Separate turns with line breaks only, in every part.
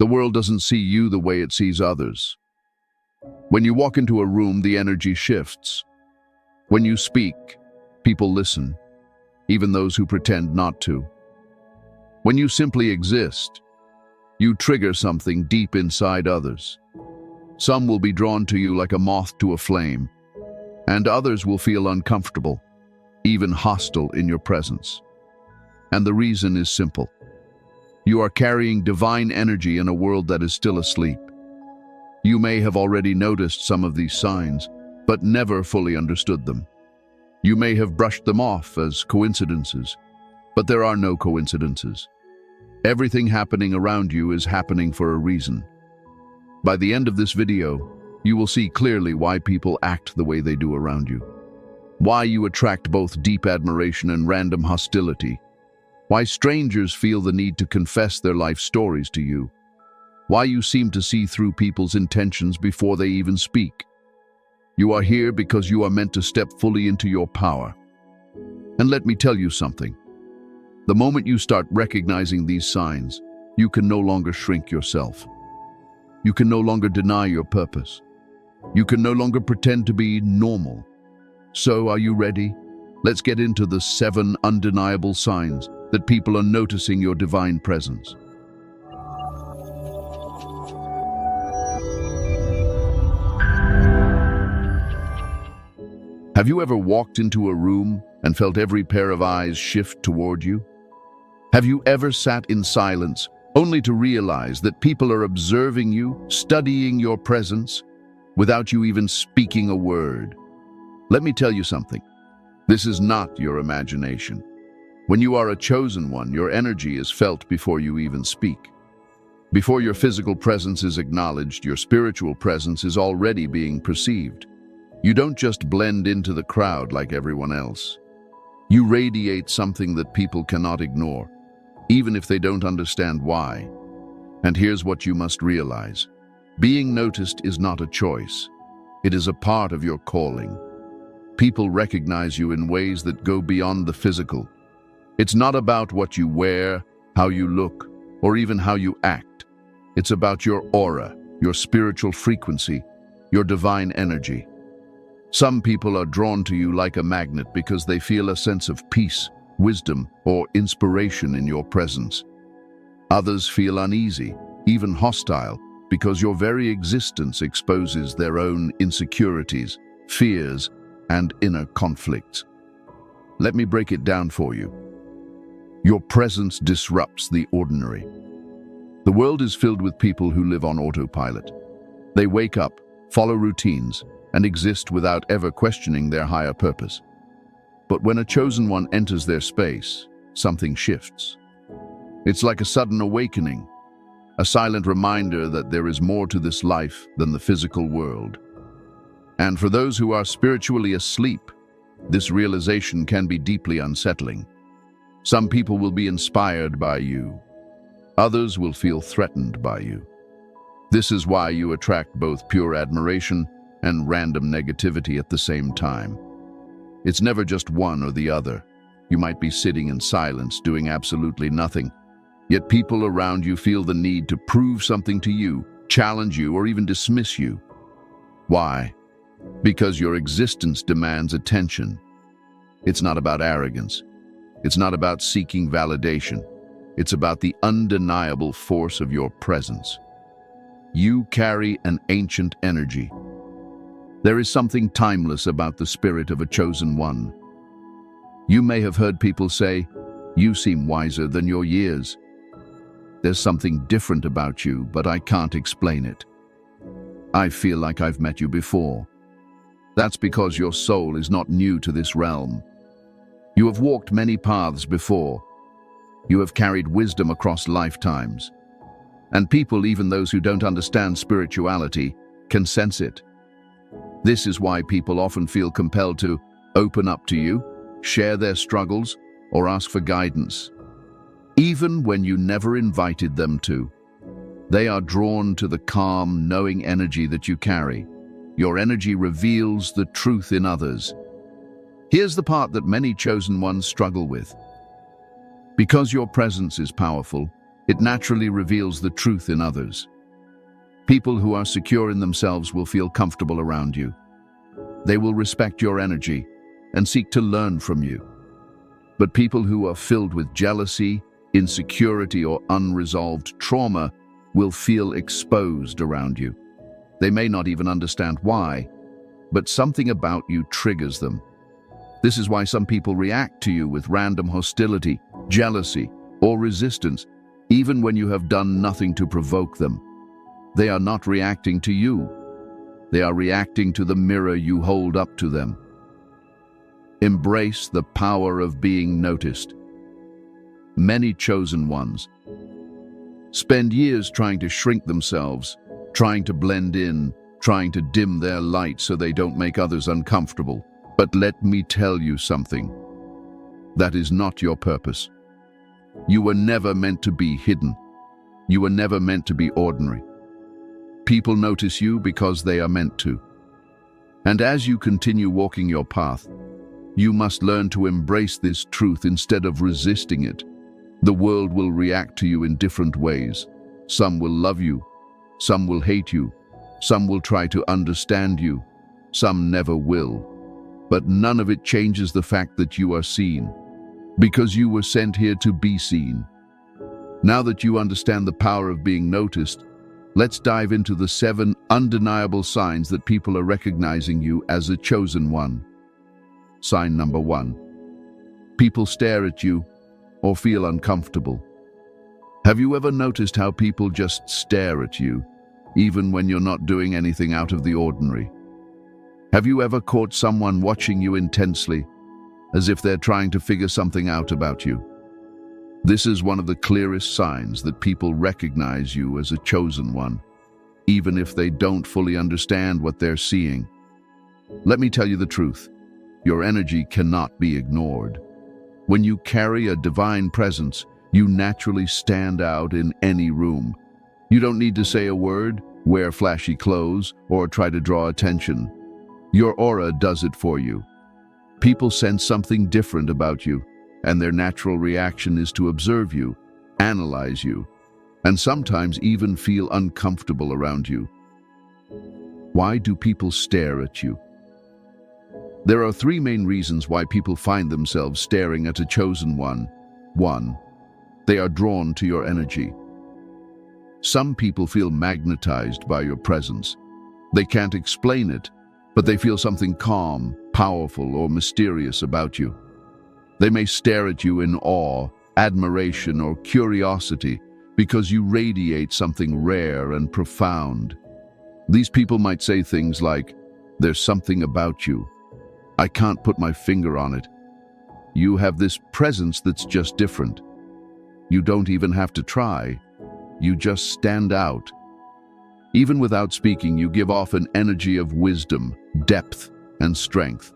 The world doesn't see you the way it sees others. When you walk into a room, the energy shifts. When you speak, people listen, even those who pretend not to. When you simply exist, you trigger something deep inside others. Some will be drawn to you like a moth to a flame, and others will feel uncomfortable, even hostile in your presence. And the reason is simple. You are carrying divine energy in a world that is still asleep. You may have already noticed some of these signs, but never fully understood them. You may have brushed them off as coincidences, but there are no coincidences. Everything happening around you is happening for a reason. By the end of this video, you will see clearly why people act the way they do around you. Why you attract both deep admiration and random hostility. Why strangers feel the need to confess their life stories to you. Why you seem to see through people's intentions before they even speak. You are here because you are meant to step fully into your power. And let me tell you something. The moment you start recognizing these signs, you can no longer shrink yourself. You can no longer deny your purpose. You can no longer pretend to be normal. So, are you ready? Let's get into the 7 undeniable signs that people are noticing your divine presence. Have you ever walked into a room and felt every pair of eyes shift toward you? Have you ever sat in silence only to realize that people are observing you, studying your presence, without you even speaking a word? Let me tell you something. This is not your imagination. When you are a chosen one, your energy is felt before you even speak. Before your physical presence is acknowledged, your spiritual presence is already being perceived. You don't just blend into the crowd like everyone else. You radiate something that people cannot ignore, even if they don't understand why. And here's what you must realize. Being noticed is not a choice. It is a part of your calling. People recognize you in ways that go beyond the physical. It's not about what you wear, how you look, or even how you act. It's about your aura, your spiritual frequency, your divine energy. Some people are drawn to you like a magnet because they feel a sense of peace, wisdom, or inspiration in your presence. Others feel uneasy, even hostile, because your very existence exposes their own insecurities, fears, and inner conflicts. Let me break it down for you. Your presence disrupts the ordinary. The world is filled with people who live on autopilot. They wake up, follow routines, and exist without ever questioning their higher purpose. But when a chosen one enters their space, something shifts. It's like a sudden awakening, a silent reminder that there is more to this life than the physical world. And for those who are spiritually asleep, this realization can be deeply unsettling. Some people will be inspired by you. Others will feel threatened by you. This is why you attract both pure admiration and random negativity at the same time. It's never just one or the other. You might be sitting in silence, doing absolutely nothing, yet people around you feel the need to prove something to you, challenge you, or even dismiss you. Why? Because your existence demands attention. It's not about arrogance. It's not about seeking validation. It's about the undeniable force of your presence. You carry an ancient energy. There is something timeless about the spirit of a chosen one. You may have heard people say, "You seem wiser than your years." There's something different about you, but I can't explain it. I feel like I've met you before. That's because your soul is not new to this realm. You have walked many paths before. You have carried wisdom across lifetimes. And people, even those who don't understand spirituality, can sense it. This is why people often feel compelled to open up to you, share their struggles, or ask for guidance. Even when you never invited them to, they are drawn to the calm, knowing energy that you carry. Your energy reveals the truth in others. Here's the part that many chosen ones struggle with. Because your presence is powerful, it naturally reveals the truth in others. People who are secure in themselves will feel comfortable around you. They will respect your energy and seek to learn from you. But people who are filled with jealousy, insecurity, or unresolved trauma will feel exposed around you. They may not even understand why, but something about you triggers them. This is why some people react to you with random hostility, jealousy, or resistance, even when you have done nothing to provoke them. They are not reacting to you. They are reacting to the mirror you hold up to them. Embrace the power of being noticed. Many chosen ones spend years trying to shrink themselves, trying to blend in, trying to dim their light so they don't make others uncomfortable. But let me tell you something. That is not your purpose. You were never meant to be hidden. You were never meant to be ordinary. People notice you because they are meant to. And as you continue walking your path, you must learn to embrace this truth instead of resisting it. The world will react to you in different ways. Some will love you, some will hate you, some will try to understand you, some never will. But none of it changes the fact that you are seen, because you were sent here to be seen. Now that you understand the power of being noticed, let's dive into the 7 undeniable signs that people are recognizing you as a chosen one. Sign number 1. People stare at you or feel uncomfortable. Have you ever noticed how people just stare at you, even when you're not doing anything out of the ordinary? Have you ever caught someone watching you intensely, as if they're trying to figure something out about you? This is one of the clearest signs that people recognize you as a chosen one, even if they don't fully understand what they're seeing. Let me tell you the truth. Your energy cannot be ignored. When you carry a divine presence, you naturally stand out in any room. You don't need to say a word, wear flashy clothes, or try to draw attention. Your aura does it for you. People sense something different about you, and their natural reaction is to observe you, analyze you, and sometimes even feel uncomfortable around you. Why do people stare at you? There are 3 main reasons why people find themselves staring at a chosen one. 1. They are drawn to your energy. Some people feel magnetized by your presence. They can't explain it, but they feel something calm, powerful, or mysterious about you. They may stare at you in awe, admiration, or curiosity because you radiate something rare and profound. These people might say things like, "There's something about you. I can't put my finger on it. You have this presence that's just different. You don't even have to try. You just stand out." Even without speaking, you give off an energy of wisdom, depth, and strength.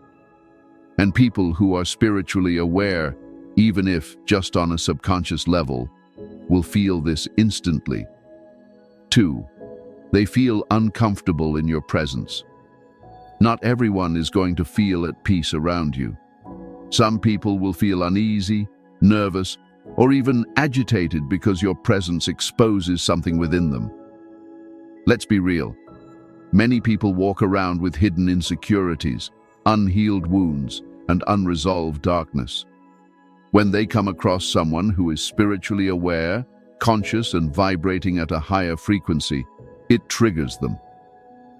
And people who are spiritually aware, even if just on a subconscious level, will feel this instantly. 2. They feel uncomfortable in your presence. Not everyone is going to feel at peace around you. Some people will feel uneasy, nervous, or even agitated because your presence exposes something within them. Let's be real. Many people walk around with hidden insecurities, unhealed wounds, and unresolved darkness. When they come across someone who is spiritually aware, conscious, and vibrating at a higher frequency, it triggers them.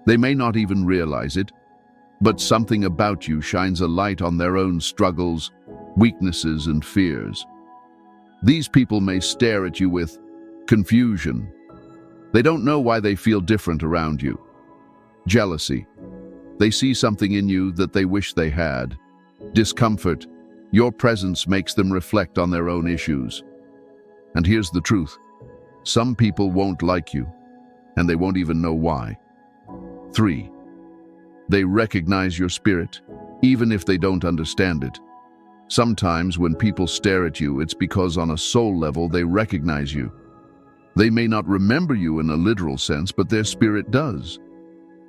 They may not even realize it, but something about you shines a light on their own struggles, weaknesses, and fears. These people may stare at you with confusion. They don't know why they feel different around you. Jealousy. They see something in you that they wish they had. Discomfort. Your presence makes them reflect on their own issues. And here's the truth. Some people won't like you, and they won't even know why. 3. They recognize your spirit, even if they don't understand it. Sometimes when people stare at you, it's because on a soul level they recognize you. They may not remember you in a literal sense, but their spirit does.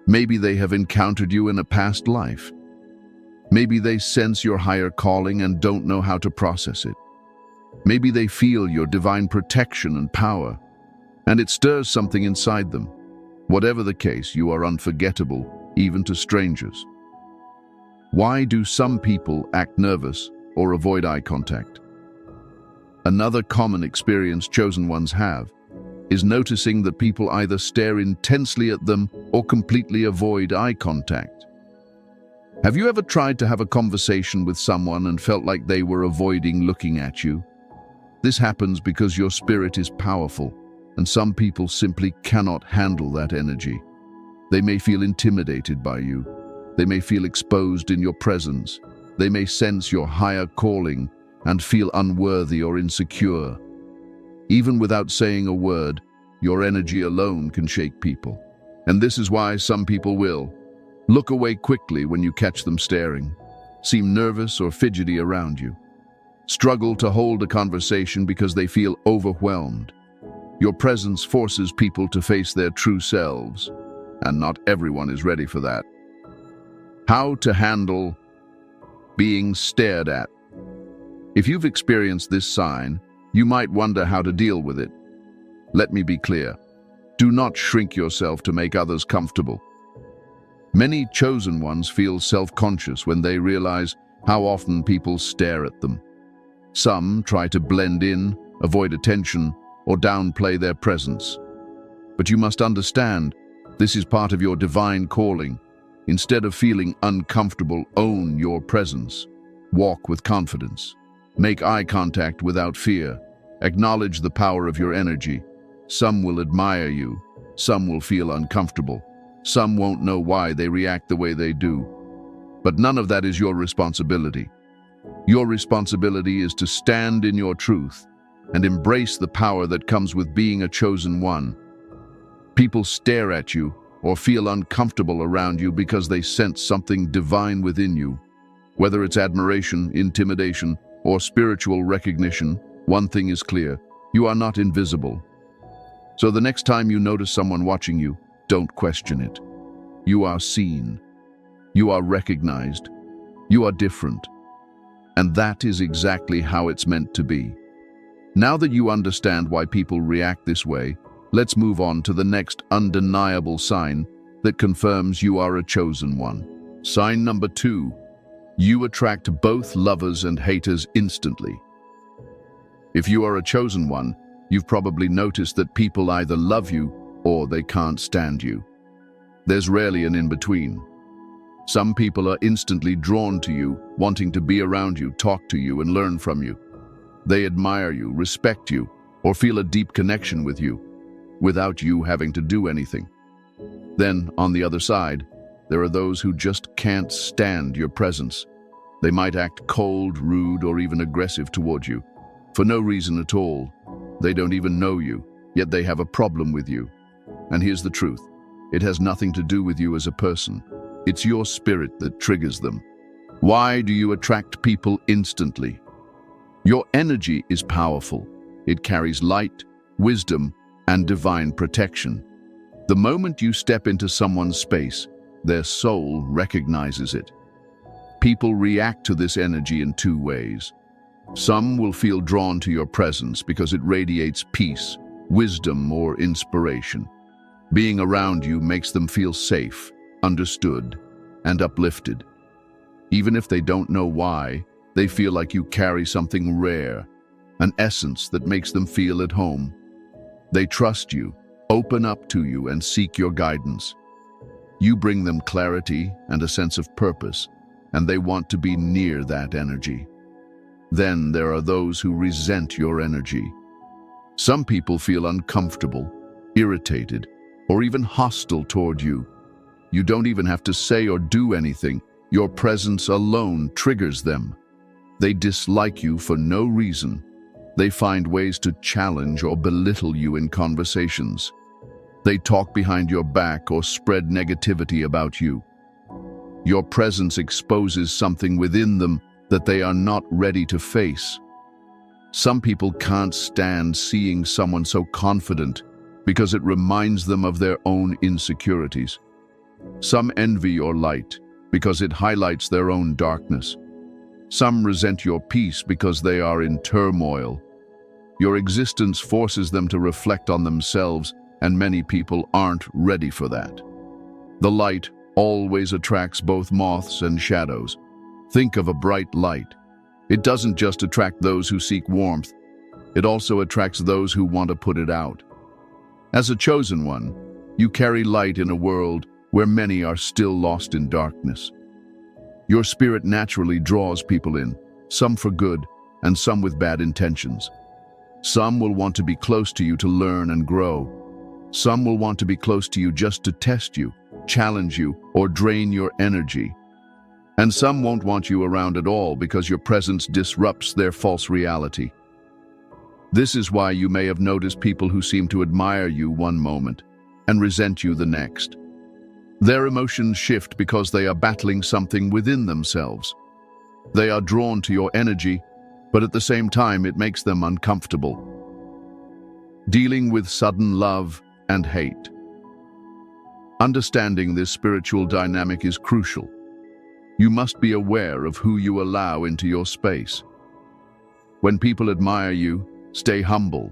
Maybe they have encountered you in a past life. Maybe they sense your higher calling and don't know how to process it. Maybe they feel your divine protection and power, and it stirs something inside them. Whatever the case, you are unforgettable, even to strangers. Why do some people act nervous or avoid eye contact? Another common experience chosen ones have is noticing that people either stare intensely at them or completely avoid eye contact. Have you ever tried to have a conversation with someone and felt like they were avoiding looking at you? This happens because your spirit is powerful, and some people simply cannot handle that energy. They may feel intimidated by you. They may feel exposed in your presence. They may sense your higher calling and feel unworthy or insecure. Even without saying a word, your energy alone can shake people. And this is why some people will look away quickly when you catch them staring, seem nervous or fidgety around you, struggle to hold a conversation because they feel overwhelmed. Your presence forces people to face their true selves, and not everyone is ready for that. How to handle being stared at. If you've experienced this sign, you might wonder how to deal with it. Let me be clear. Do not shrink yourself to make others comfortable. Many chosen ones feel self-conscious when they realize how often people stare at them. Some try to blend in, avoid attention, or downplay their presence. But you must understand, this is part of your divine calling. Instead of feeling uncomfortable, own your presence. Walk with confidence. Make eye contact without fear. Acknowledge the power of your energy. Some will admire you. Some will feel uncomfortable. Some won't know why they react the way they do. But none of that is your responsibility. Your responsibility is to stand in your truth and embrace the power that comes with being a chosen one. People stare at you or feel uncomfortable around you because they sense something divine within you. Whether it's admiration, intimidation, or spiritual recognition, one thing is clear: you are not invisible. So the next time you notice someone watching you, don't question it. You are seen. You are recognized. You are different. And that is exactly how it's meant to be. Now that you understand why people react this way, let's move on to the next undeniable sign that confirms you are a chosen one. Sign number 2. You attract both lovers and haters instantly. If you are a chosen one, you've probably noticed that people either love you or they can't stand you. There's rarely an in-between. Some people are instantly drawn to you, wanting to be around you, talk to you, and learn from you. They admire you, respect you, or feel a deep connection with you, without you having to do anything. Then, on the other side, there are those who just can't stand your presence. They might act cold, rude, or even aggressive toward you, for no reason at all. They don't even know you, yet they have a problem with you. And here's the truth: it has nothing to do with you as a person. It's your spirit that triggers them. Why do you attract people instantly? Your energy is powerful. It carries light, wisdom, and divine protection. The moment you step into someone's space, their soul recognizes it. People react to this energy in 2 ways. Some will feel drawn to your presence because it radiates peace, wisdom, or inspiration. Being around you makes them feel safe, understood, and uplifted. Even if they don't know why, they feel like you carry something rare, an essence that makes them feel at home. They trust you, open up to you, and seek your guidance. You bring them clarity and a sense of purpose, and they want to be near that energy. Then there are those who resent your energy. Some people feel uncomfortable, irritated, or even hostile toward you. You don't even have to say or do anything. Your presence alone triggers them. They dislike you for no reason. They find ways to challenge or belittle you in conversations. They talk behind your back or spread negativity about you. Your presence exposes something within them that they are not ready to face. Some people can't stand seeing someone so confident because it reminds them of their own insecurities. Some envy your light because it highlights their own darkness. Some resent your peace because they are in turmoil. Your existence forces them to reflect on themselves, and many people aren't ready for that. The light always attracts both moths and shadows. Think of a bright light. It doesn't just attract those who seek warmth, it also attracts those who want to put it out. As a chosen one, you carry light in a world where many are still lost in darkness. Your spirit naturally draws people in, some for good and some with bad intentions. Some will want to be close to you to learn and grow. Some will want to be close to you just to test you, challenge you, or drain your energy. And some won't want you around at all because your presence disrupts their false reality. This is why you may have noticed people who seem to admire you one moment and resent you the next. Their emotions shift because they are battling something within themselves. They are drawn to your energy, but at the same time it makes them uncomfortable. Dealing with sudden love and hate. Understanding this spiritual dynamic is crucial. You must be aware of who you allow into your space. When people admire you, stay humble.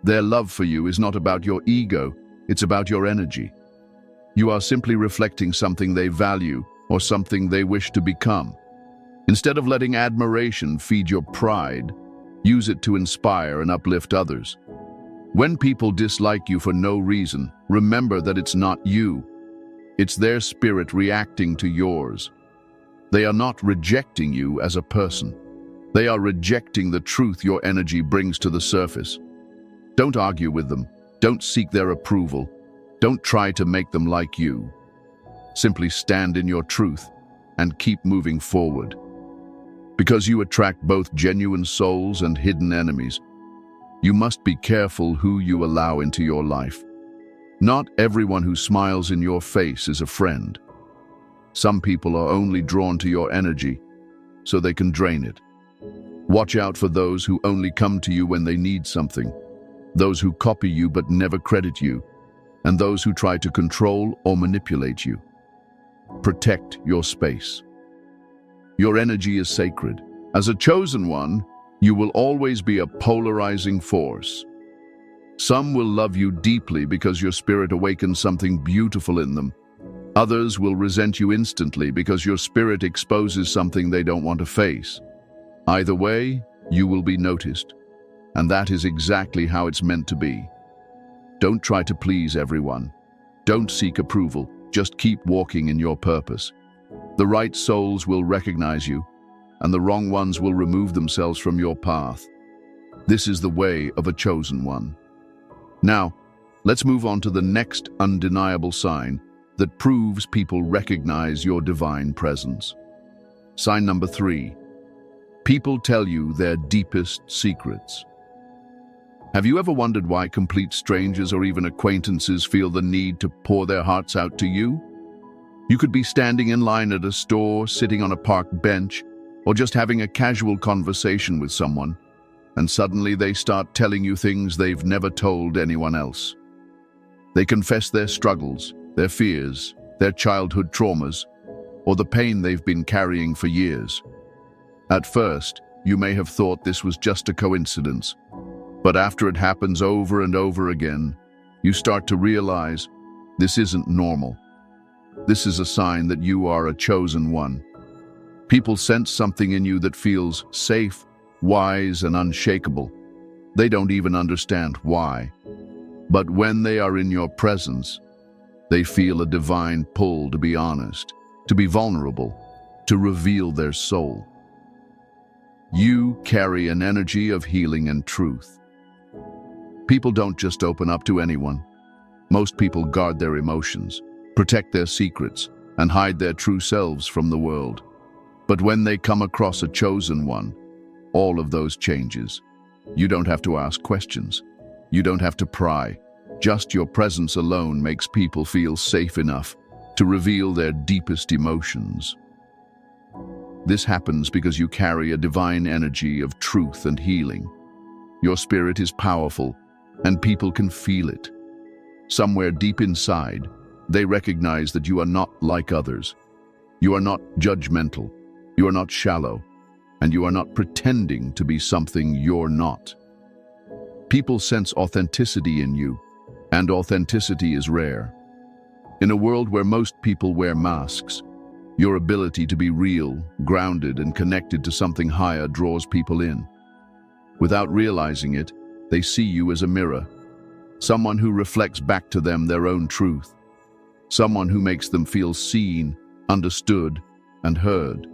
Their love for you is not about your ego, it's about your energy. You are simply reflecting something they value or something they wish to become. Instead of letting admiration feed your pride, use it to inspire and uplift others. When people dislike you for no reason, remember that it's not you. It's their spirit reacting to yours. They are not rejecting you as a person. They are rejecting the truth your energy brings to the surface. Don't argue with them. Don't seek their approval. Don't try to make them like you. Simply stand in your truth and keep moving forward. Because you attract both genuine souls and hidden enemies, you must be careful who you allow into your life. Not everyone who smiles in your face is a friend. Some people are only drawn to your energy so they can drain it. Watch out for those who only come to you when they need something, those who copy you but never credit you, and those who try to control or manipulate you. Protect your space. Your energy is sacred. As a chosen one, you will always be a polarizing force. Some will love you deeply because your spirit awakens something beautiful in them. Others will resent you instantly because your spirit exposes something they don't want to face. Either way, you will be noticed, and that is exactly how it's meant to be. Don't try to please everyone. Don't seek approval. Just keep walking in your purpose. The right souls will recognize you, and the wrong ones will remove themselves from your path. This is the way of a chosen one. Now, let's move on to the next undeniable sign that proves people recognize your divine presence. Sign number 3. People tell you their deepest secrets. Have you ever wondered why complete strangers or even acquaintances feel the need to pour their hearts out to you? You could be standing in line at a store, sitting on a park bench, or just having a casual conversation with someone, and suddenly they start telling you things they've never told anyone else. They confess their struggles, their fears, their childhood traumas, or the pain they've been carrying for years. At first, you may have thought this was just a coincidence, but after it happens over and over again, you start to realize this isn't normal. This is a sign that you are a chosen one. People sense something in you that feels safe, wise, and unshakable. They don't even understand why. But when they are in your presence, they feel a divine pull to be honest, to be vulnerable, to reveal their soul. You carry an energy of healing and truth. People don't just open up to anyone. Most people guard their emotions, protect their secrets, and hide their true selves from the world. But when they come across a chosen one, all of those changes. You don't have to ask questions. You don't have to pry. Just your presence alone makes people feel safe enough to reveal their deepest emotions. This happens because you carry a divine energy of truth and healing. Your spirit is powerful, and people can feel it. Somewhere deep inside, they recognize that you are not like others. You are not judgmental. You are not shallow. and you are not pretending to be something you're not. People sense authenticity in you, and authenticity is rare. In a world where most people wear masks, your ability to be real, grounded, and connected to something higher draws people in. Without realizing it, they see you as a mirror, someone who reflects back to them their own truth, someone who makes them feel seen, understood, and heard.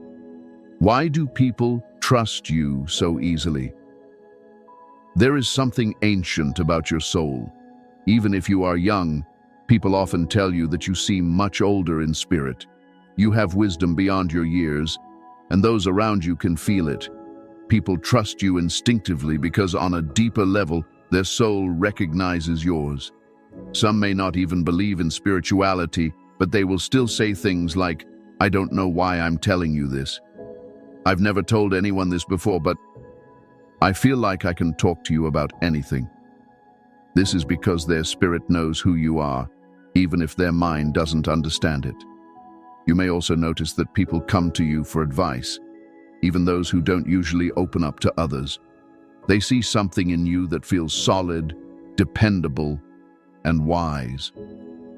Why do people trust you so easily? There is something ancient about your soul. Even if you are young, people often tell you that you seem much older in spirit. You have wisdom beyond your years, and those around you can feel it. People trust you instinctively because on a deeper level, their soul recognizes yours. Some may not even believe in spirituality, but they will still say things like, "I don't know why I'm telling you this. I've never told anyone this before, but I feel like I can talk to you about anything." This is because their spirit knows who you are, even if their mind doesn't understand it. You may also notice that people come to you for advice, even those who don't usually open up to others. They see something in you that feels solid, dependable, and wise.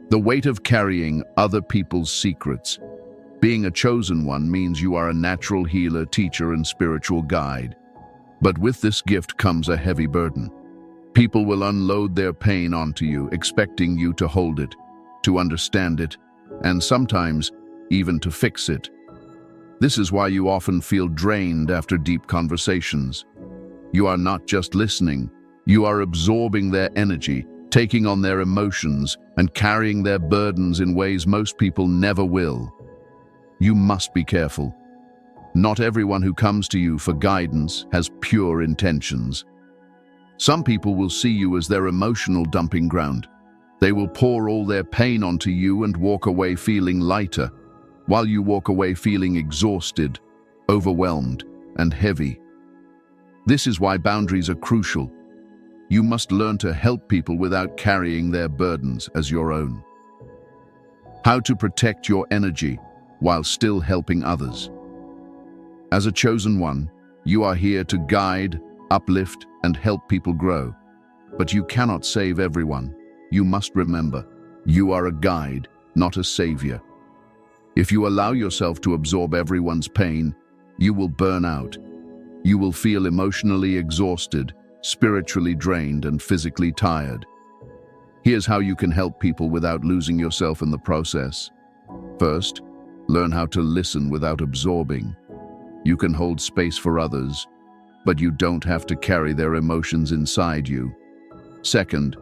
The weight of carrying other people's secrets. Being a chosen one means you are a natural healer, teacher, and spiritual guide. But with this gift comes a heavy burden. People will unload their pain onto you, expecting you to hold it, to understand it, and sometimes even to fix it. This is why you often feel drained after deep conversations. You are not just listening, you are absorbing their energy, taking on their emotions, and carrying their burdens in ways most people never will. You must be careful. Not everyone who comes to you for guidance has pure intentions. Some people will see you as their emotional dumping ground. They will pour all their pain onto you and walk away feeling lighter, while you walk away feeling exhausted, overwhelmed, and heavy. This is why boundaries are crucial. You must learn to help people without carrying their burdens as your own. How to protect your energy while still helping others. As a chosen one, you are here to guide, uplift, and help people grow. But you cannot save everyone. You must remember, you are a guide, not a savior. If you allow yourself to absorb everyone's pain, you will burn out. You will feel emotionally exhausted, spiritually drained, and physically tired. Here's how you can help people without losing yourself in the process. First, learn how to listen without absorbing. You can hold space for others, but you don't have to carry their emotions inside you. Second,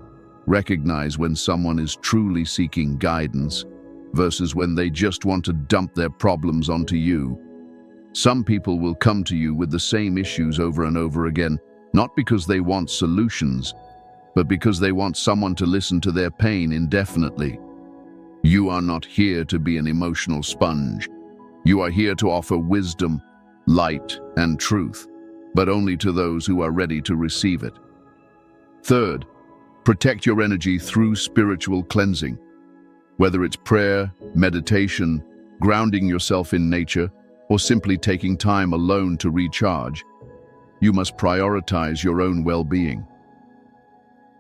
recognize when someone is truly seeking guidance versus when they just want to dump their problems onto you. Some people will come to you with the same issues over and over again, not because they want solutions, but because they want someone to listen to their pain indefinitely. You are not here to be an emotional sponge. You are here to offer wisdom, light, and truth, but only to those who are ready to receive it. Third, protect your energy through spiritual cleansing. Whether it's prayer, meditation, grounding yourself in nature, or simply taking time alone to recharge, you must prioritize your own well-being.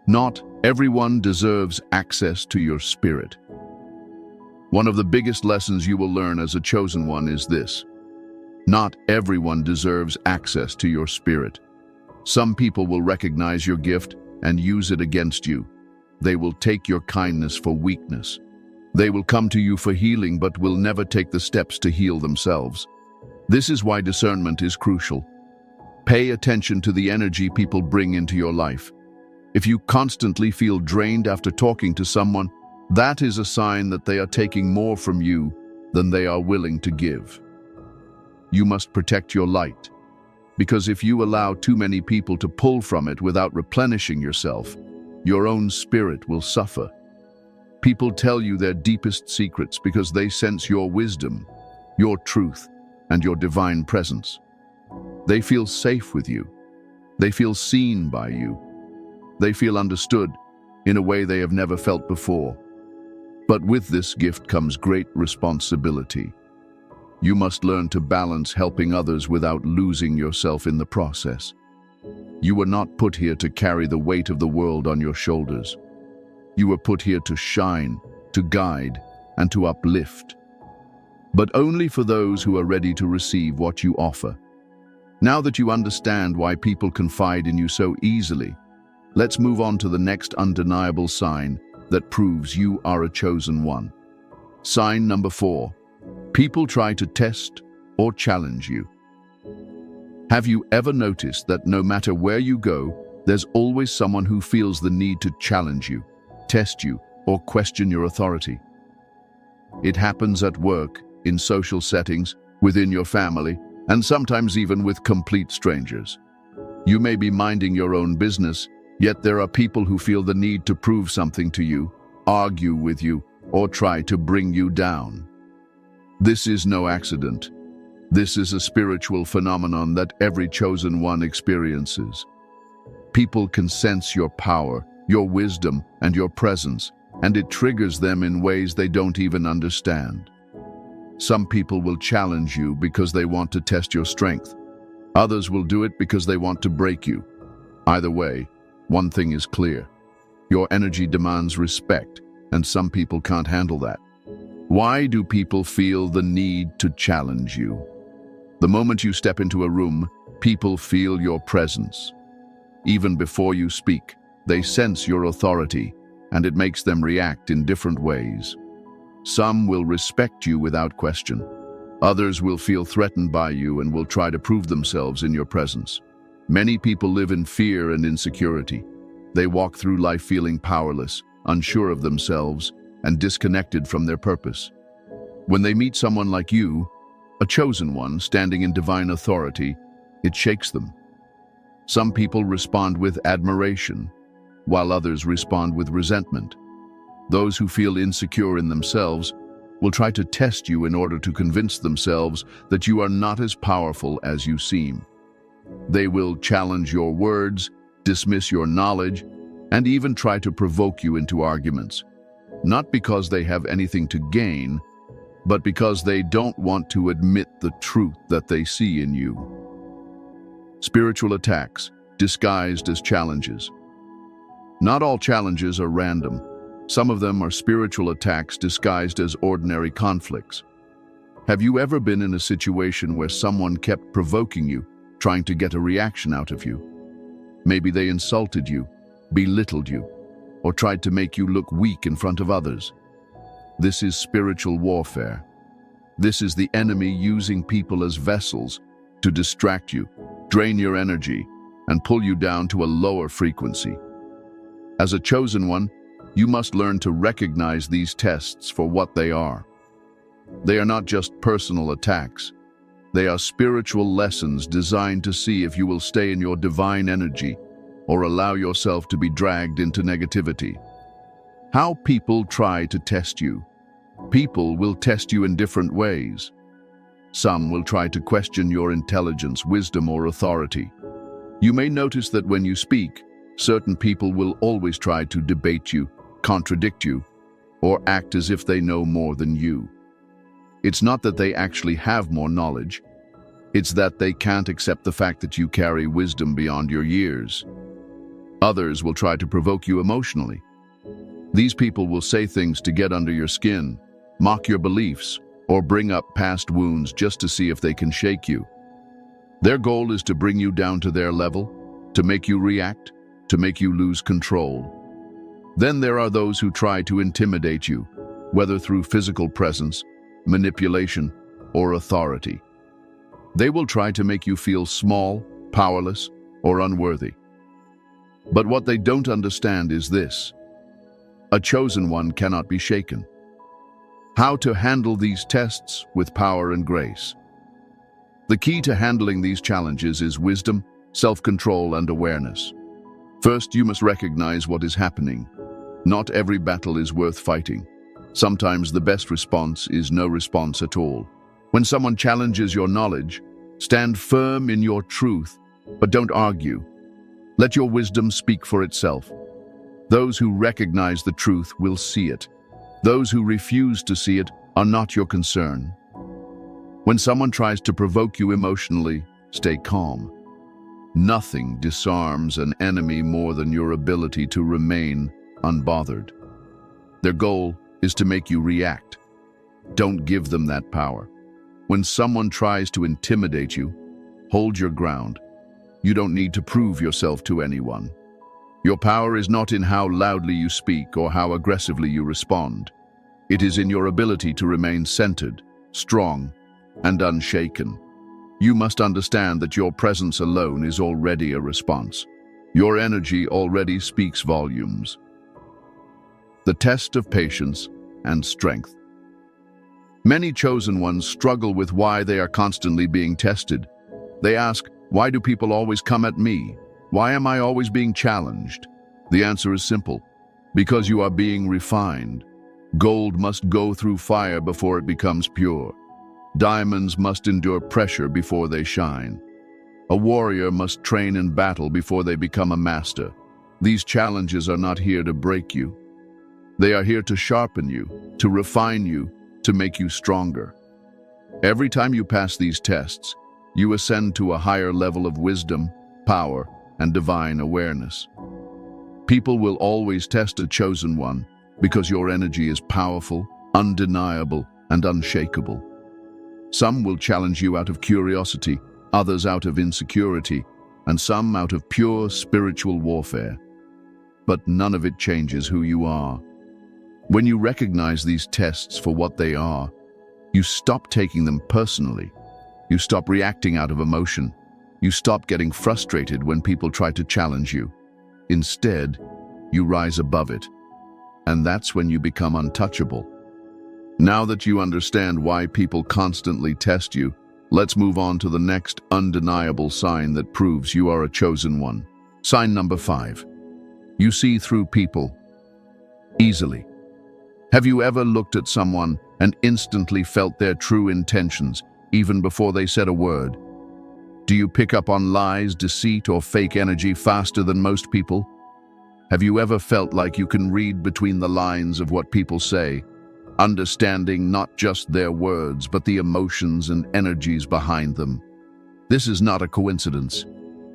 Not everyone deserves access to your spirit. One of the biggest lessons you will learn as a chosen one is this: not everyone deserves access to your spirit. Some people will recognize your gift and use it against you. They will take your kindness for weakness. They will come to you for healing but will never take the steps to heal themselves. This is why discernment is crucial. Pay attention to the energy people bring into your life. If you constantly feel drained after talking to someone, that is a sign that they are taking more from you than they are willing to give. You must protect your light, because if you allow too many people to pull from it without replenishing yourself, your own spirit will suffer. People tell you their deepest secrets because they sense your wisdom, your truth, and your divine presence. They feel safe with you. They feel seen by you. They feel understood in a way they have never felt before. But with this gift comes great responsibility. You must learn to balance helping others without losing yourself in the process. You were not put here to carry the weight of the world on your shoulders. You were put here to shine, to guide, and to uplift. But only for those who are ready to receive what you offer. Now that you understand why people confide in you so easily, let's move on to the next undeniable sign that proves you are a chosen one. Sign number 4. People try to test or challenge you. Have you ever noticed that no matter where you go, there's always someone who feels the need to challenge you, test you, or question your authority? It happens at work, in social settings, within your family, and sometimes even with complete strangers. You may be minding your own business, yet there are people who feel the need to prove something to you, argue with you, or try to bring you down. This is no accident. This is a spiritual phenomenon that every chosen one experiences. People can sense your power, your wisdom, and your presence, and it triggers them in ways they don't even understand. Some people will challenge you because they want to test your strength. Others will do it because they want to break you. Either way, one thing is clear. Your energy demands respect, and some people can't handle that. Why do people feel the need to challenge you? The moment you step into a room, people feel your presence. Even before you speak, they sense your authority, and it makes them react in different ways. Some will respect you without question. Others will feel threatened by you and will try to prove themselves in your presence. Many people live in fear and insecurity. They walk through life feeling powerless, unsure of themselves, and disconnected from their purpose. When they meet someone like you, a chosen one standing in divine authority, it shakes them. Some people respond with admiration, while others respond with resentment. Those who feel insecure in themselves will try to test you in order to convince themselves that you are not as powerful as you seem. They will challenge your words, dismiss your knowledge, and even try to provoke you into arguments. Not because they have anything to gain, but because they don't want to admit the truth that they see in you. Spiritual attacks, disguised as challenges. Not all challenges are random. Some of them are spiritual attacks disguised as ordinary conflicts. Have you ever been in a situation where someone kept provoking you, trying to get a reaction out of you? Maybe they insulted you, belittled you, or tried to make you look weak in front of others. This is spiritual warfare. This is the enemy using people as vessels to distract you, drain your energy, and pull you down to a lower frequency. As a chosen one, you must learn to recognize these tests for what they are. They are not just personal attacks. They are spiritual lessons designed to see if you will stay in your divine energy or allow yourself to be dragged into negativity. How people try to test you. People will test you in different ways. Some will try to question your intelligence, wisdom, or authority. You may notice that when you speak, certain people will always try to debate you, contradict you, or act as if they know more than you. It's not that they actually have more knowledge. It's that they can't accept the fact that you carry wisdom beyond your years. Others will try to provoke you emotionally. These people will say things to get under your skin, mock your beliefs, or bring up past wounds just to see if they can shake you. Their goal is to bring you down to their level, to make you react, to make you lose control. Then there are those who try to intimidate you, whether through physical presence, manipulation, or authority. They will try to make you feel small, powerless, or unworthy. But what they don't understand is this: a chosen one cannot be shaken. How to handle these tests with power and grace. The key to handling these challenges is wisdom, self-control, and awareness. First, you must recognize what is happening. Not every battle is worth fighting. Sometimes the best response is no response at all. When someone challenges your knowledge, stand firm in your truth, but don't argue. Let your wisdom speak for itself. Those who recognize the truth will see it. Those who refuse to see it are not your concern. When someone tries to provoke you emotionally, stay calm. Nothing disarms an enemy more than your ability to remain unbothered. Their goal is to make you react. Don't give them that power. When someone tries to intimidate you, hold your ground. You don't need to prove yourself to anyone. Your power is not in how loudly you speak or how aggressively you respond. It is in your ability to remain centered, strong, and unshaken. You must understand that your presence alone is already a response. Your energy already speaks volumes. The test of patience and strength. Many chosen ones struggle with why they are constantly being tested. They ask, why do people always come at me? Why am I always being challenged? The answer is simple. Because you are being refined. Gold must go through fire before it becomes pure. Diamonds must endure pressure before they shine. A warrior must train in battle before they become a master. These challenges are not here to break you. They are here to sharpen you, to refine you, to make you stronger. Every time you pass these tests, you ascend to a higher level of wisdom, power, and divine awareness. People will always test a chosen one because your energy is powerful, undeniable, and unshakable. Some will challenge you out of curiosity, others out of insecurity, and some out of pure spiritual warfare. But none of it changes who you are. When you recognize these tests for what they are, you stop taking them personally. You stop reacting out of emotion. You stop getting frustrated when people try to challenge you. Instead, you rise above it. And that's when you become untouchable. Now that you understand why people constantly test you, let's move on to the next undeniable sign that proves you are a chosen one. Sign number 5. You see through people easily. Have you ever looked at someone and instantly felt their true intentions, even before they said a word? Do you pick up on lies, deceit, or fake energy faster than most people? Have you ever felt like you can read between the lines of what people say, understanding not just their words, but the emotions and energies behind them? This is not a coincidence.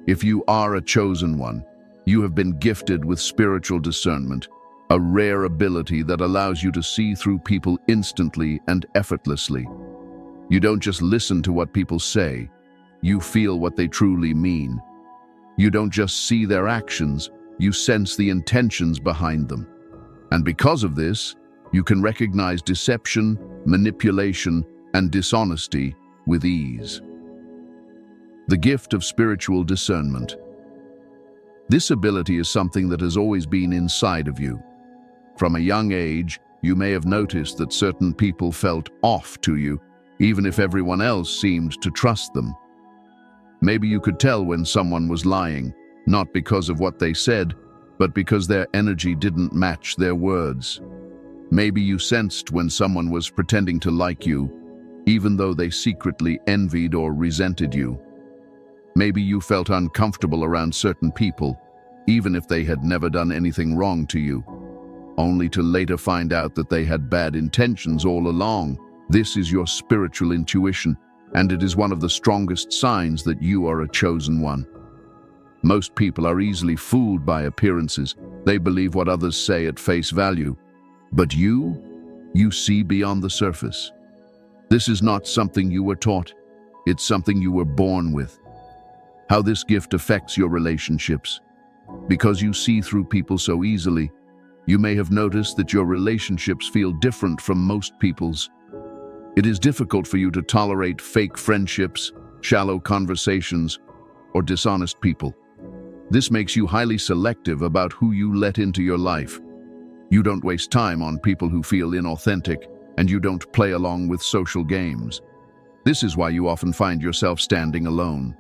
If you are a chosen one, you have been gifted with spiritual discernment, a rare ability that allows you to see through people instantly and effortlessly. You don't just listen to what people say, you feel what they truly mean. You don't just see their actions, you sense the intentions behind them. And because of this, you can recognize deception, manipulation, and dishonesty with ease. The gift of spiritual discernment. This ability is something that has always been inside of you. From a young age, you may have noticed that certain people felt off to you, even if everyone else seemed to trust them. Maybe you could tell when someone was lying, not because of what they said, but because their energy didn't match their words. Maybe you sensed when someone was pretending to like you, even though they secretly envied or resented you. Maybe you felt uncomfortable around certain people, even if they had never done anything wrong to you, only to later find out that they had bad intentions all along. This is your spiritual intuition, and it is one of the strongest signs that you are a chosen one. Most people are easily fooled by appearances. They believe what others say at face value. But you see beyond the surface. This is not something you were taught. It's something you were born with. How this gift affects your relationships. Because you see through people so easily, you may have noticed that your relationships feel different from most people's. It is difficult for you to tolerate fake friendships, shallow conversations, or dishonest people. This makes you highly selective about who you let into your life. You don't waste time on people who feel inauthentic, and you don't play along with social games. This is why you often find yourself standing alone.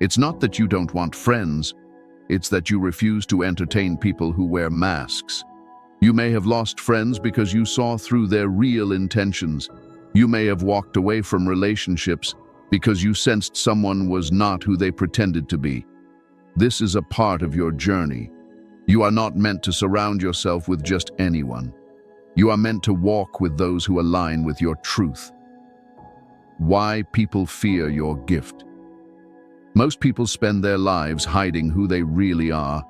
It's not that you don't want friends, it's that you refuse to entertain people who wear masks. You may have lost friends because you saw through their real intentions. You may have walked away from relationships because you sensed someone was not who they pretended to be. This is a part of your journey. You are not meant to surround yourself with just anyone. You are meant to walk with those who align with your truth. why people fear your gift. Most people spend their lives hiding who they really are.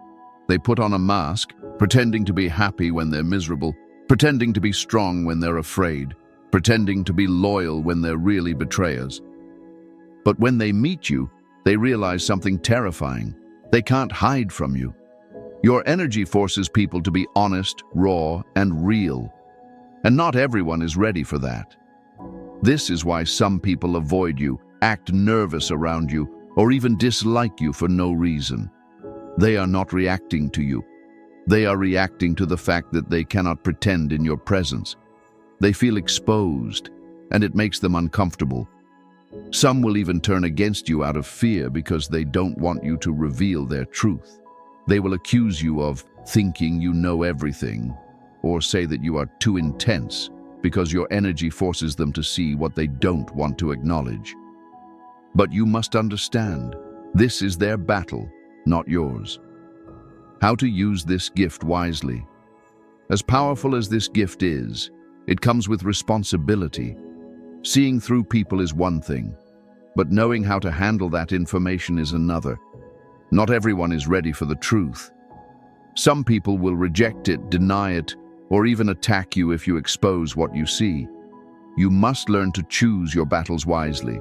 They put on a mask, pretending to be happy when they're miserable, pretending to be strong when they're afraid, pretending to be loyal when they're really betrayers. But when they meet you, they realize something terrifying. They can't hide from you. Your energy forces people to be honest, raw, and real. And not everyone is ready for that. This is why some people avoid you, act nervous around you, or even dislike you for no reason. They are not reacting to you. They are reacting to the fact that they cannot pretend in your presence. They feel exposed, and it makes them uncomfortable. Some will even turn against you out of fear because they don't want you to reveal their truth. They will accuse you of thinking you know everything, or say that you are too intense because your energy forces them to see what they don't want to acknowledge. But you must understand, this is their battle, not yours. How to use this gift wisely. As powerful as this gift is, it comes with responsibility. Seeing through people is one thing, but knowing how to handle that information is another. Not everyone is ready for the truth. Some people will reject it, deny it, or even attack you if you expose what you see. You must learn to choose your battles wisely.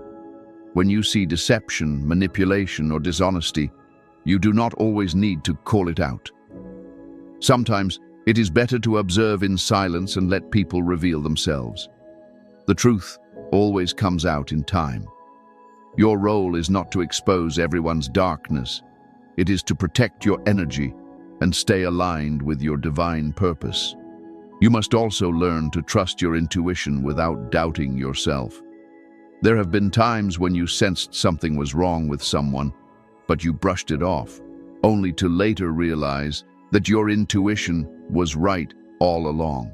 When you see deception, manipulation, or dishonesty, you do not always need to call it out. Sometimes it is better to observe in silence and let people reveal themselves. The truth always comes out in time. Your role is not to expose everyone's darkness. It is to protect your energy and stay aligned with your divine purpose. You must also learn to trust your intuition without doubting yourself. There have been times when you sensed something was wrong with someone, but you brushed it off, only to later realize that your intuition was right all along.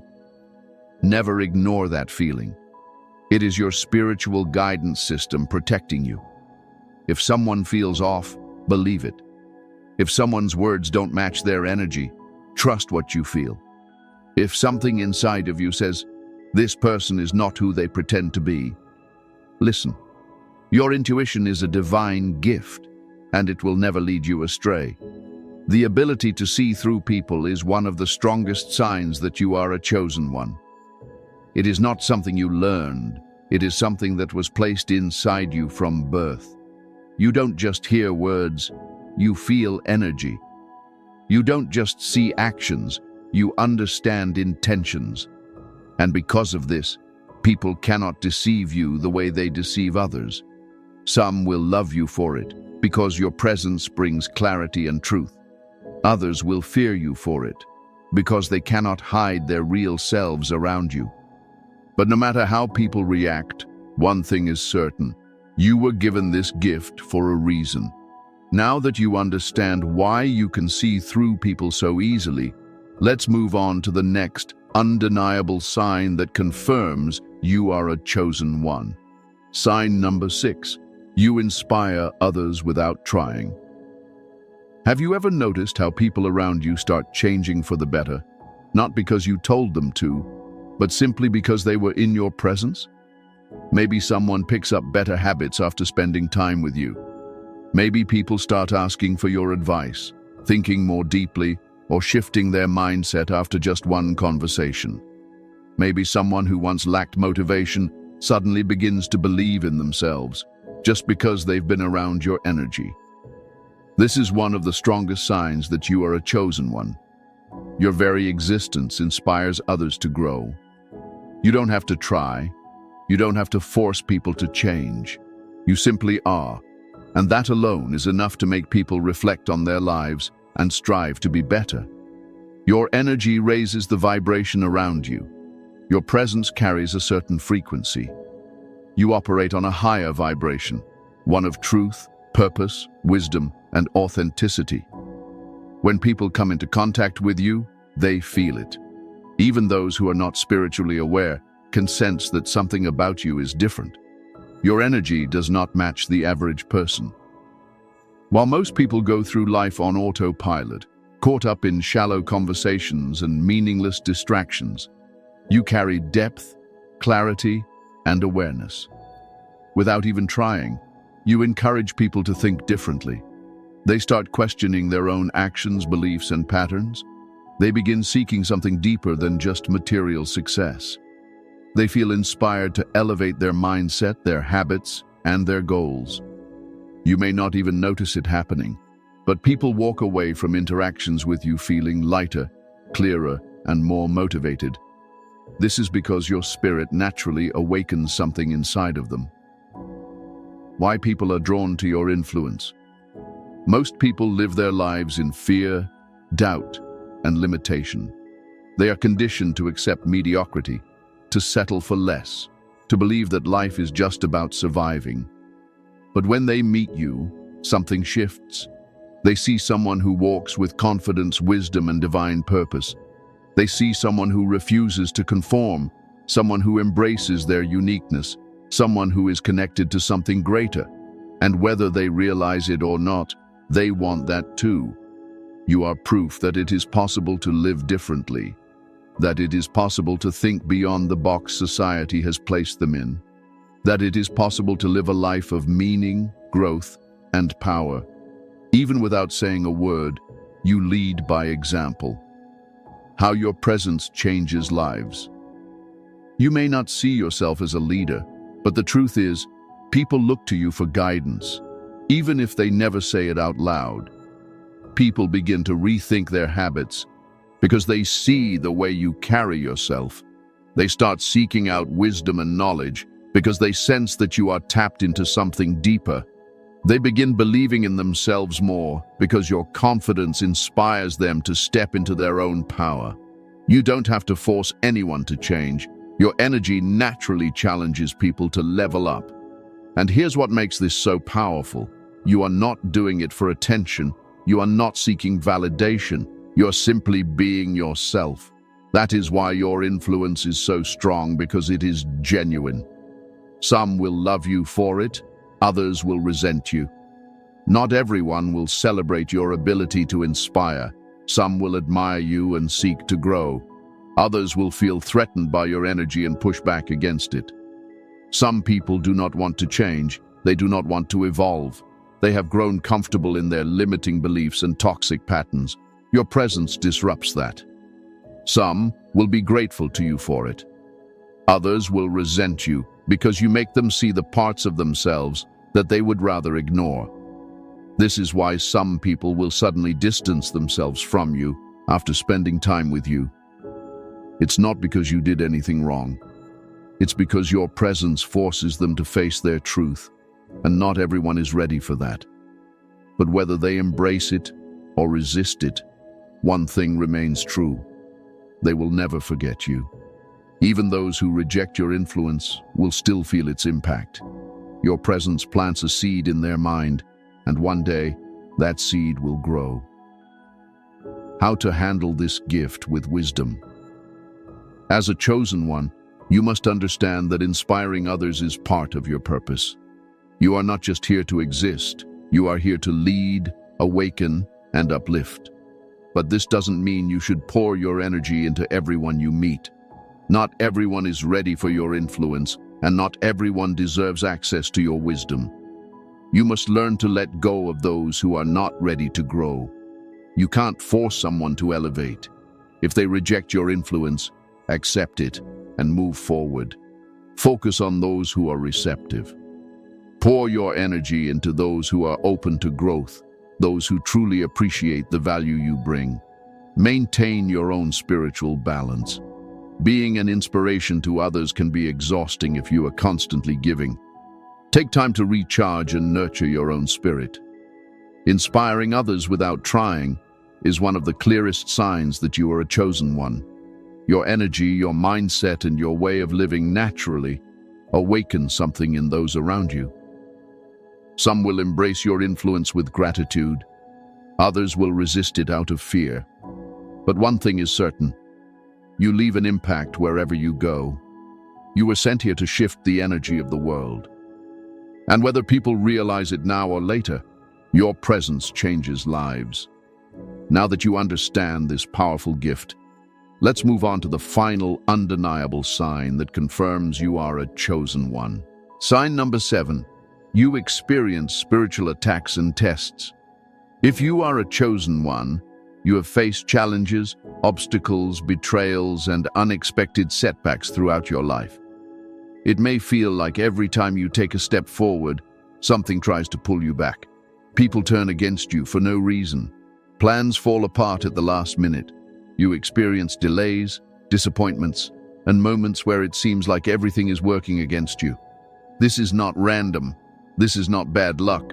Never ignore that feeling. It is your spiritual guidance system protecting you. If someone feels off, believe it. If someone's words don't match their energy, trust what you feel. If something inside of you says, this person is not who they pretend to be, listen. Your intuition is a divine gift, and it will never lead you astray. The ability to see through people is one of the strongest signs that you are a chosen one. It is not something you learned. It is something that was placed inside you from birth. You don't just hear words, you feel energy. You don't just see actions, you understand intentions. And because of this, people cannot deceive you the way they deceive others. Some will love you for it, because your presence brings clarity and truth. Others will fear you for it, because they cannot hide their real selves around you. But no matter how people react, one thing is certain. You were given this gift for a reason. Now that you understand why you can see through people so easily, let's move on to the next undeniable sign that confirms you are a chosen one. Sign number 6. You inspire others without trying. Have you ever noticed how people around you start changing for the better, not because you told them to, but simply because they were in your presence? Maybe someone picks up better habits after spending time with you. Maybe people start asking for your advice, thinking more deeply, or shifting their mindset after just one conversation. Maybe someone who once lacked motivation suddenly begins to believe in themselves, just because they've been around your energy. This is one of the strongest signs that you are a chosen one. Your very existence inspires others to grow. You don't have to try. You don't have to force people to change. You simply are, and that alone is enough to make people reflect on their lives and strive to be better. Your energy raises the vibration around you. Your presence carries a certain frequency. You operate on a higher vibration, one of truth, purpose, wisdom, and authenticity. When people come into contact with you, they feel it. Even those who are not spiritually aware can sense that something about you is different. Your energy does not match the average person. While most people go through life on autopilot, caught up in shallow conversations and meaningless distractions, you carry depth, clarity, and awareness. without even trying. You encourage people to think differently. They start questioning their own actions, beliefs, and patterns. They begin seeking something deeper than just material success. They feel inspired to elevate their mindset, their habits, and their goals. You may not even notice it happening, but people walk away from interactions with you feeling lighter, clearer, and more motivated. This is because your spirit naturally awakens something inside of them. Why people are drawn to your influence? Most people live their lives in fear, doubt, and limitation. They are conditioned to accept mediocrity, to settle for less, to believe that life is just about surviving. But when they meet you, something shifts. They see someone who walks with confidence, wisdom, and divine purpose. They see someone who refuses to conform, someone who embraces their uniqueness, someone who is connected to something greater. And whether they realize it or not, they want that too. You are proof that it is possible to live differently, that it is possible to think beyond the box society has placed them in, that it is possible to live a life of meaning, growth, and power. Even without saying a word, you lead by example. How your presence changes lives. You may not see yourself as a leader, but the truth is, people look to you for guidance, even if they never say it out loud. People begin to rethink their habits because they see the way you carry yourself. They start seeking out wisdom and knowledge because they sense that you are tapped into something deeper. They begin believing in themselves more because your confidence inspires them to step into their own power. You don't have to force anyone to change. Your energy naturally challenges people to level up. And here's what makes this so powerful. You are not doing it for attention. You are not seeking validation. You're simply being yourself. That is why your influence is so strong, because it is genuine. Some will love you for it. Others will resent you. Not everyone will celebrate your ability to inspire. Some will admire you and seek to grow. Others will feel threatened by your energy and push back against it. Some people do not want to change. They do not want to evolve. They have grown comfortable in their limiting beliefs and toxic patterns. Your presence disrupts that. Some will be grateful to you for it. Others will resent you because you make them see the parts of themselves that they would rather ignore. This is why some people will suddenly distance themselves from you after spending time with you. It's not because you did anything wrong. It's because your presence forces them to face their truth, and not everyone is ready for that. But whether they embrace it or resist it, one thing remains true. They will never forget you. Even those who reject your influence will still feel its impact. Your presence plants a seed in their mind, and one day, that seed will grow. How to handle this gift with wisdom. As a chosen one, you must understand that inspiring others is part of your purpose. You are not just here to exist. You are here to lead, awaken, and uplift. But this doesn't mean you should pour your energy into everyone you meet. Not everyone is ready for your influence, and not everyone deserves access to your wisdom. You must learn to let go of those who are not ready to grow. You can't force someone to elevate. If they reject your influence, accept it and move forward. Focus on those who are receptive. Pour your energy into those who are open to growth, those who truly appreciate the value you bring. Maintain your own spiritual balance. Being an inspiration to others can be exhausting if you are constantly giving. Take time to recharge and nurture your own spirit. Inspiring others without trying is one of the clearest signs that you are a chosen one. Your energy, your mindset, and your way of living naturally awaken something in those around you. Some will embrace your influence with gratitude. Others will resist it out of fear. But one thing is certain. You leave an impact wherever you go. You were sent here to shift the energy of the world. And whether people realize it now or later, your presence changes lives. Now that you understand this powerful gift, let's move on to the final undeniable sign that confirms you are a chosen one. Sign number 7. You experience spiritual attacks and tests. If you are a chosen one, you have faced challenges, obstacles, betrayals, and unexpected setbacks throughout your life. It may feel like every time you take a step forward, something tries to pull you back. People turn against you for no reason. Plans fall apart at the last minute. You experience delays, disappointments, and moments where it seems like everything is working against you. This is not random. This is not bad luck.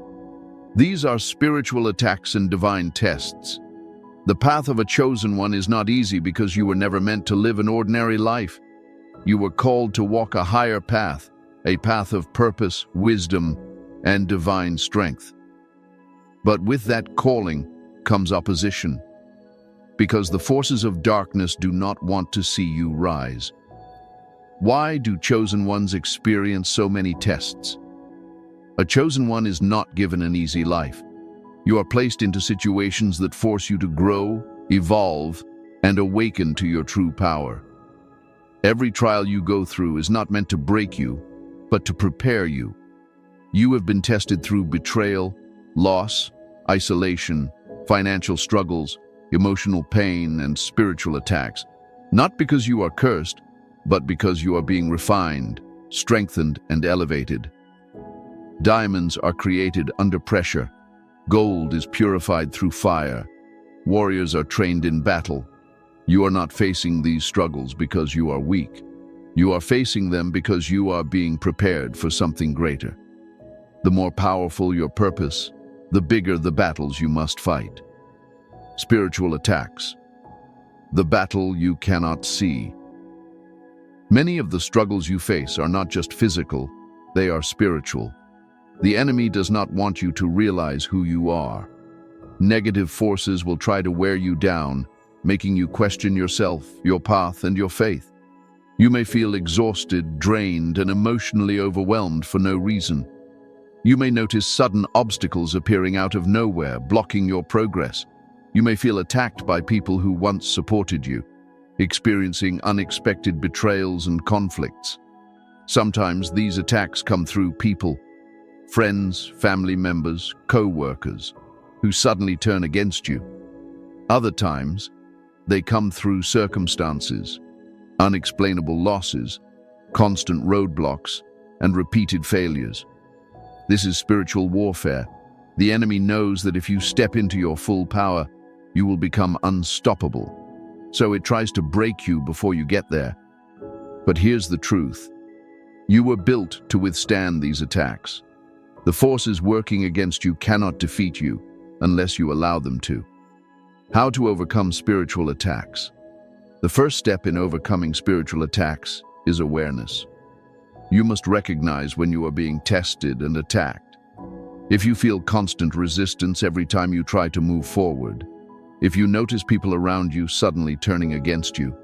These are spiritual attacks and divine tests. The path of a chosen one is not easy because you were never meant to live an ordinary life. You were called to walk a higher path, a path of purpose, wisdom, and divine strength. But with that calling comes opposition, because the forces of darkness do not want to see you rise. Why do chosen ones experience so many tests? A chosen one is not given an easy life. You are placed into situations that force you to grow, evolve, and awaken to your true power. Every trial you go through is not meant to break you, but to prepare you. You have been tested through betrayal, loss, isolation, financial struggles, emotional pain, and spiritual attacks, not because you are cursed, but because you are being refined, strengthened, and elevated. Diamonds are created under pressure. Gold is purified through fire. Warriors are trained in battle. You are not facing these struggles because you are weak. You are facing them because you are being prepared for something greater. The more powerful your purpose, the bigger the battles you must fight. Spiritual attacks. The battle you cannot see. Many of the struggles you face are not just physical, they are spiritual. The enemy does not want you to realize who you are. Negative forces will try to wear you down, making you question yourself, your path, and your faith. You may feel exhausted, drained, and emotionally overwhelmed for no reason. You may notice sudden obstacles appearing out of nowhere, blocking your progress. You may feel attacked by people who once supported you, experiencing unexpected betrayals and conflicts. Sometimes these attacks come through people, friends, family members, co-workers, who suddenly turn against you. Other times, they come through circumstances, unexplainable losses, constant roadblocks, and repeated failures. This is spiritual warfare. The enemy knows that if you step into your full power, you will become unstoppable. So it tries to break you before you get there. But here's the truth. You were built to withstand these attacks. The forces working against you cannot defeat you unless you allow them to. How to overcome spiritual attacks? The first step in overcoming spiritual attacks is awareness. You must recognize when you are being tested and attacked. If you feel constant resistance every time you try to move forward, if you notice people around you suddenly turning against you,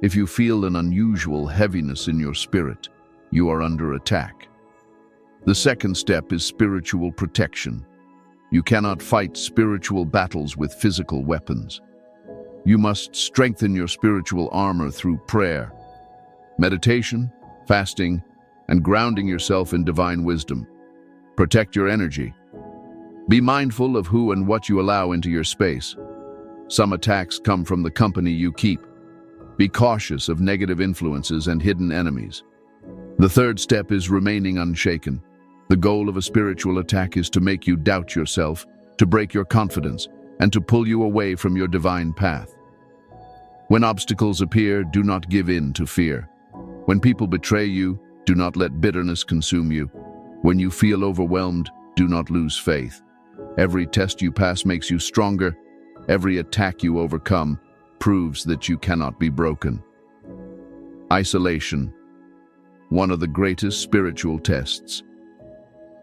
if you feel an unusual heaviness in your spirit, you are under attack. The second step is spiritual protection. You cannot fight spiritual battles with physical weapons. You must strengthen your spiritual armor through prayer, meditation, fasting, and grounding yourself in divine wisdom. Protect your energy. Be mindful of who and what you allow into your space. Some attacks come from the company you keep. Be cautious of negative influences and hidden enemies. The third step is remaining unshaken. The goal of a spiritual attack is to make you doubt yourself, to break your confidence, and to pull you away from your divine path. When obstacles appear, do not give in to fear. When people betray you, do not let bitterness consume you. When you feel overwhelmed, do not lose faith. Every test you pass makes you stronger. Every attack you overcome proves that you cannot be broken. Isolation. One of the greatest spiritual tests.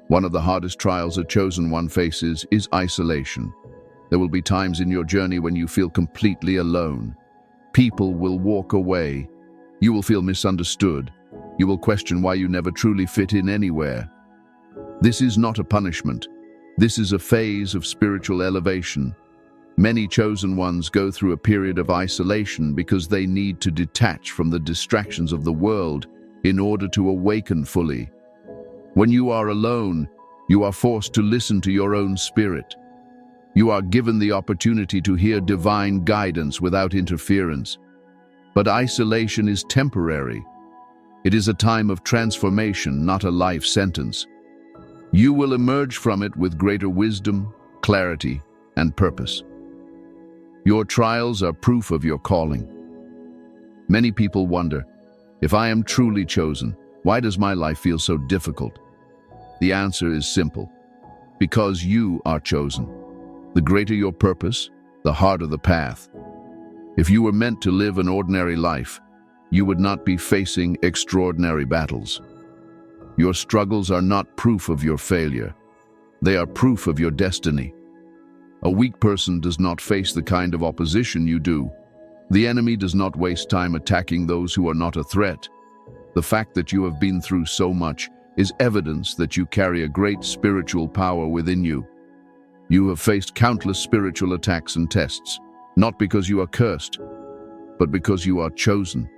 One of the hardest trials a chosen one faces is isolation. There will be times in your journey when you feel completely alone. People will walk away. You will feel misunderstood. You will question why you never truly fit in anywhere. This is not a punishment. This is a phase of spiritual elevation. Many chosen ones go through a period of isolation because they need to detach from the distractions of the world in order to awaken fully. When you are alone, you are forced to listen to your own spirit. You are given the opportunity to hear divine guidance without interference. But isolation is temporary. It is a time of transformation, not a life sentence. You will emerge from it with greater wisdom, clarity, and purpose. Your trials are proof of your calling. Many people wonder, if I am truly chosen, why does my life feel so difficult? The answer is simple. Because you are chosen. The greater your purpose, the harder the path. If you were meant to live an ordinary life, you would not be facing extraordinary battles. Your struggles are not proof of your failure. They are proof of your destiny. A weak person does not face the kind of opposition you do. The enemy does not waste time attacking those who are not a threat. The fact that you have been through so much is evidence that you carry a great spiritual power within you. You have faced countless spiritual attacks and tests, not because you are cursed, but because you are chosen.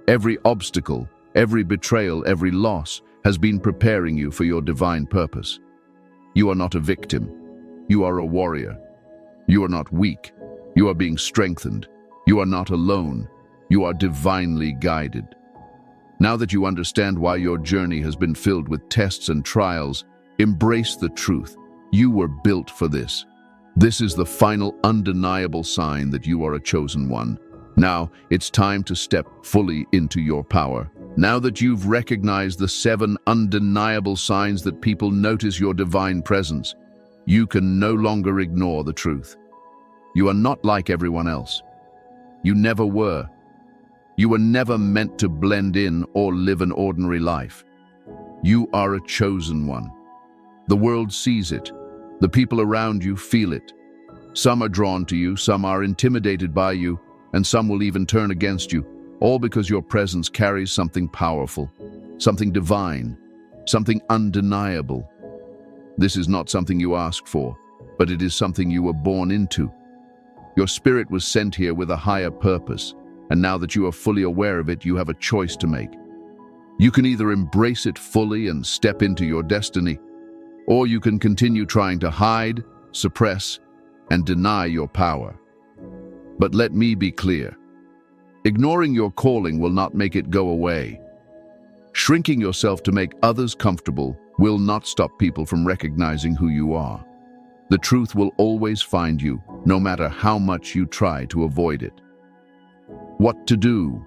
Every obstacle, every betrayal, every loss has been preparing you for your divine purpose. You are not a victim. You are a warrior. You are not weak. You are being strengthened. You are not alone. You are divinely guided. Now that you understand why your journey has been filled with tests and trials, embrace the truth. You were built for this. This is the final undeniable sign that you are a chosen one. Now, it's time to step fully into your power. Now that you've recognized the 7 undeniable signs that people notice your divine presence, you can no longer ignore the truth. You are not like everyone else. You never were. You were never meant to blend in or live an ordinary life. You are a chosen one. The world sees it. The people around you feel it. Some are drawn to you, some are intimidated by you, and some will even turn against you, all because your presence carries something powerful, something divine, something undeniable. This is not something you asked for, but it is something you were born into. Your spirit was sent here with a higher purpose, and now that you are fully aware of it, you have a choice to make. You can either embrace it fully and step into your destiny, or you can continue trying to hide, suppress, and deny your power. But let me be clear. Ignoring your calling will not make it go away. Shrinking yourself to make others comfortable will not stop people from recognizing who you are. The truth will always find you, no matter how much you try to avoid it. What to do?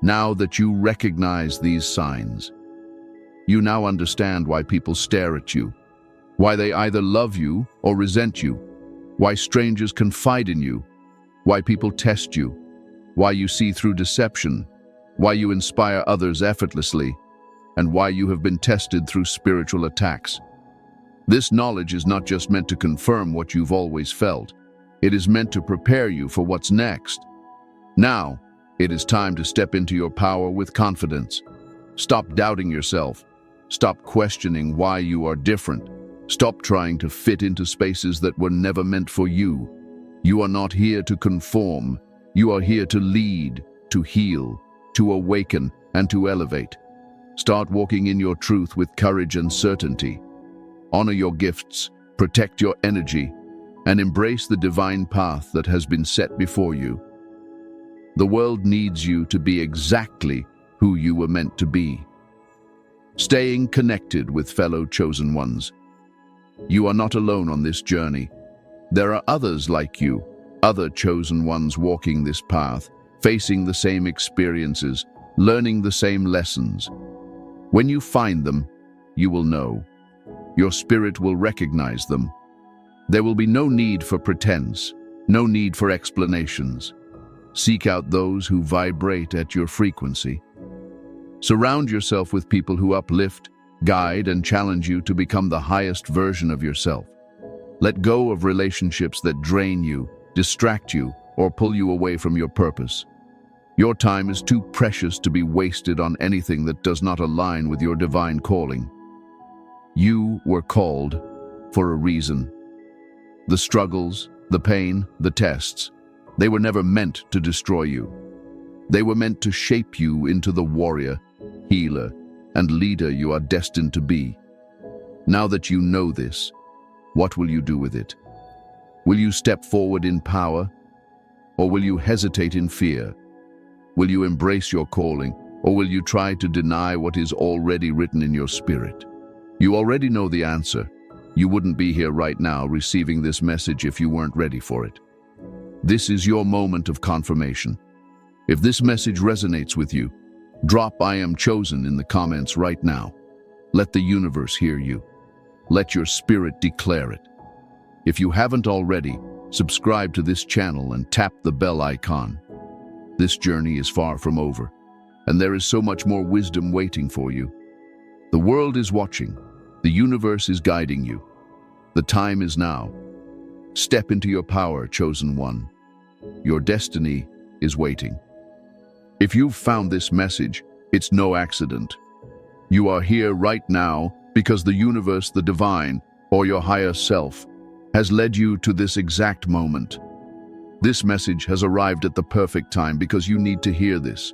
Now that you recognize these signs, you now understand why people stare at you, why they either love you or resent you, why strangers confide in you, why people test you, why you see through deception, why you inspire others effortlessly, and why you have been tested through spiritual attacks. This knowledge is not just meant to confirm what you've always felt. It is meant to prepare you for what's next. Now, it is time to step into your power with confidence. Stop doubting yourself. Stop questioning why you are different. Stop trying to fit into spaces that were never meant for you. You are not here to conform. You are here to lead, to heal, to awaken, and to elevate. Start walking in your truth with courage and certainty. Honor your gifts, protect your energy, and embrace the divine path that has been set before you. The world needs you to be exactly who you were meant to be. Staying connected with fellow chosen ones. You are not alone on this journey. There are others like you, other chosen ones walking this path, facing the same experiences, learning the same lessons. When you find them, you will know. Your spirit will recognize them. There will be no need for pretense, no need for explanations. Seek out those who vibrate at your frequency. Surround yourself with people who uplift, guide, and challenge you to become the highest version of yourself. Let go of relationships that drain you, distract you, or pull you away from your purpose. Your time is too precious to be wasted on anything that does not align with your divine calling. You were called for a reason. The struggles, the pain, the tests, they were never meant to destroy you. They were meant to shape you into the warrior, healer, and leader you are destined to be. Now that you know this, what will you do with it? Will you step forward in power, or will you hesitate in fear? Will you embrace your calling, or will you try to deny what is already written in your spirit? You already know the answer. You wouldn't be here right now receiving this message if you weren't ready for it. This is your moment of confirmation. If this message resonates with you, drop "I am chosen" in the comments right now. Let the universe hear you. Let your spirit declare it. If you haven't already, subscribe to this channel and tap the bell icon. This journey is far from over, and there is so much more wisdom waiting for you. The world is watching. The universe is guiding you. The time is now. Step into your power, chosen one. Your destiny is waiting. If you've found this message, it's no accident. You are here right now because the universe, the divine, or your higher self, has led you to this exact moment. This message has arrived at the perfect time because you need to hear this.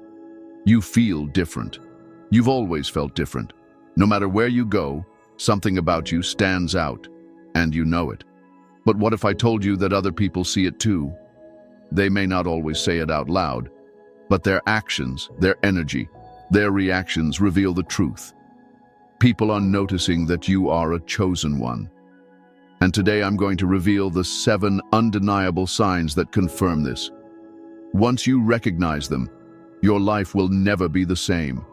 You feel different. You've always felt different. No matter where you go, something about you stands out, and you know it. But what if I told you that other people see it too? They may not always say it out loud, but their actions, their energy, their reactions reveal the truth. People are noticing that you are a chosen one. And today I'm going to reveal the 7 undeniable signs that confirm this. Once you recognize them, your life will never be the same.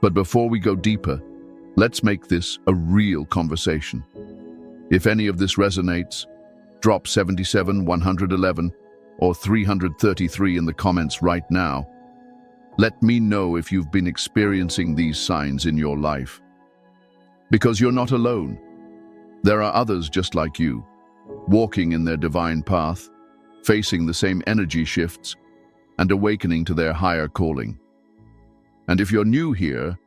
But before we go deeper, let's make this a real conversation. If any of this resonates, drop 77, 111, or 333 in the comments right now. Let me know if you've been experiencing these signs in your life. Because you're not alone. There are others just like you, walking in their divine path, facing the same energy shifts, and awakening to their higher calling. And if you're new here,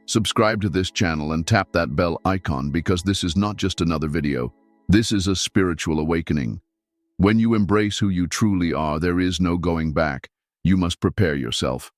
subscribe to this channel and tap that bell icon, because this is not just another video. This is a spiritual awakening. When you embrace who you truly are, there is no going back. You must prepare yourself.